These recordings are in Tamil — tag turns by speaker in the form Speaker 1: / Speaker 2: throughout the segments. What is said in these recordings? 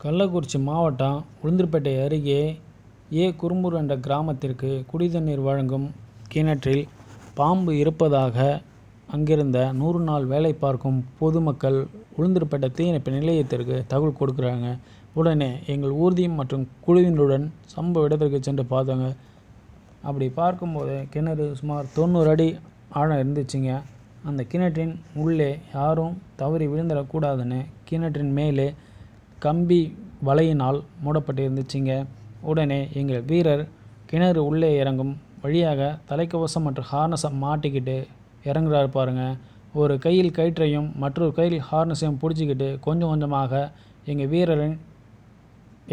Speaker 1: கள்ளக்குறிச்சி மாவட்டம் உளுந்தூர்பேட்டை அருகே குறும்பூர் என்ற கிராமத்திற்கு குடிதண்ணீர் வழங்கும் கிணற்றில் பாம்பு இருப்பதாக அங்கிருந்த 100 நாள் வேலை பார்க்கும் பொதுமக்கள் உளுந்தூர்பேட்டை தீயணைப்பு நிலையத்திற்கு தகவல் கொடுக்குறாங்க. உடனே எங்கள் ஊர்தி மற்றும் குழுவினருடன் சம்பவ இடத்திற்கு சென்று பார்த்தாங்க. அப்படி பார்க்கும்போது கிணறு சுமார் 90 அடி ஆழம் இருந்துச்சுங்க. அந்த கிணற்றின் உள்ளே யாரும் தவறி விழுந்துடக்கூடாதுன்னு கிணற்றின் மேலே கம்பி வலையினால் மூடப்பட்டு இருந்துச்சுங்க. உடனே எங்கள் வீரர் கிணறு உள்ளே இறங்கும் வழியாக தலைக்கவசம் மற்றும் ஹார்னஸை மாட்டிக்கிட்டு இறங்குறாரு பாருங்க. ஒரு கையில் கயிற்றையும் மற்றொரு கையில் ஹார்னஸையும் பிடிச்சிக்கிட்டு கொஞ்சம் கொஞ்சமாக எங்கள் வீரரின்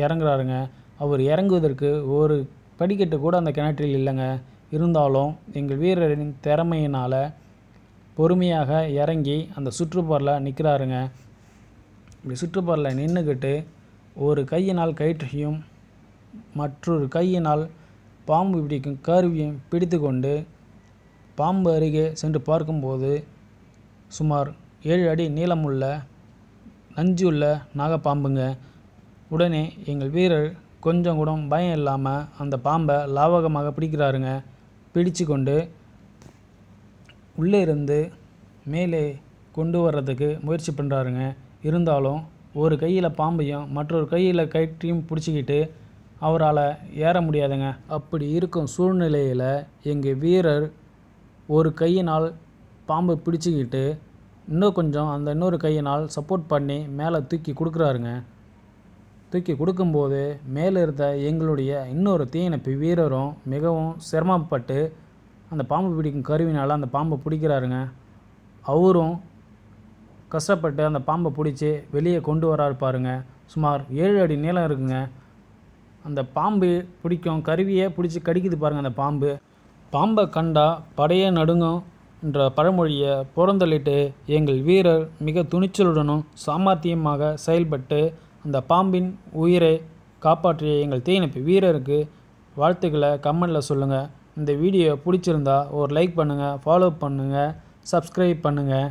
Speaker 1: இறங்குறாருங்க. அவர் இறங்குவதற்கு ஒரு படிக்கட்டு கூட அந்த கிணற்றில் இல்லைங்க. இருந்தாலும் எங்கள் வீரரின் திறமையினால் பொறுமையாக இறங்கி அந்த சுற்றுப்பாரில் நிற்கிறாருங்க. இப்படி சுற்றுப்பாரில் நின்றுக்கிட்டு ஒரு கையினால் கயிற்றையும் மற்றொரு கையினால் பாம்பு பிடிக்கும் கருவியும் பிடித்து கொண்டு பாம்பு அருகே சென்று பார்க்கும்போது சுமார் 7 அடி நீளமுள்ள நஞ்சுள்ள நாகப்பாம்புங்க. உடனே எங்கள் வீரர் கொஞ்சம் கூட பயம் இல்லாமல் அந்த பாம்பை லாவகமாக பிடிக்கிறாருங்க. பிடிச்சு கொண்டு உள்ளே இருந்து மேலே கொண்டு வர்றதுக்கு முயற்சி பண்ணுறாருங்க. இருந்தாலும் ஒரு கையில் பாம்பையும் மற்றொரு கையில் கயிற்றையும் பிடிச்சிக்கிட்டு அவரால் ஏற முடியாதுங்க. அப்படி இருக்கும் சூழ்நிலையில் எங்கள் வீரர் ஒரு கையினால் பாம்பை பிடிச்சிக்கிட்டு இன்னொரு கையினால் சப்போர்ட் பண்ணி மேலே தூக்கி கொடுக்குறாருங்க. தூக்கி கொடுக்கும்போது மேலே இருந்த எங்களுடைய இன்னொரு தீயணைப்பு வீரரும் மிகவும் சிரமப்பட்டு அந்த பாம்பு பிடிக்கும் கருவினால் அந்த பாம்பை பிடிக்கிறாருங்க. அவரும் கஷ்டப்பட்டு அந்த பாம்பை பிடிச்சி வெளியே கொண்டு வராரு பாருங்க. சுமார் 7 அடி நீளம் இருக்குங்க. அந்த பாம்பு பிடிக்கும் கருவியே பிடிச்சி கடிக்குது பாருங்கள். அந்த பாம்பை கண்டா படையே நடுங்கும் என்ற பழமொழியை புறந்தள்ளிட்டு எங்கள் வீரர் மிக துணிச்சலுடனும் சாமர்த்தியமாக செயல்பட்டு அந்த பாம்பின் உயிரை காப்பாற்றிய எங்கள் தீயணைப்பு வீரருக்கு வாழ்த்துக்களை கமெண்டில் சொல்லுங்கள். இந்த வீடியோ பிடிச்சிருந்தா ஒரு லைக் பண்ணுங்கள், ஃபாலோ பண்ணுங்கள், சப்ஸ்கிரைப் பண்ணுங்கள்.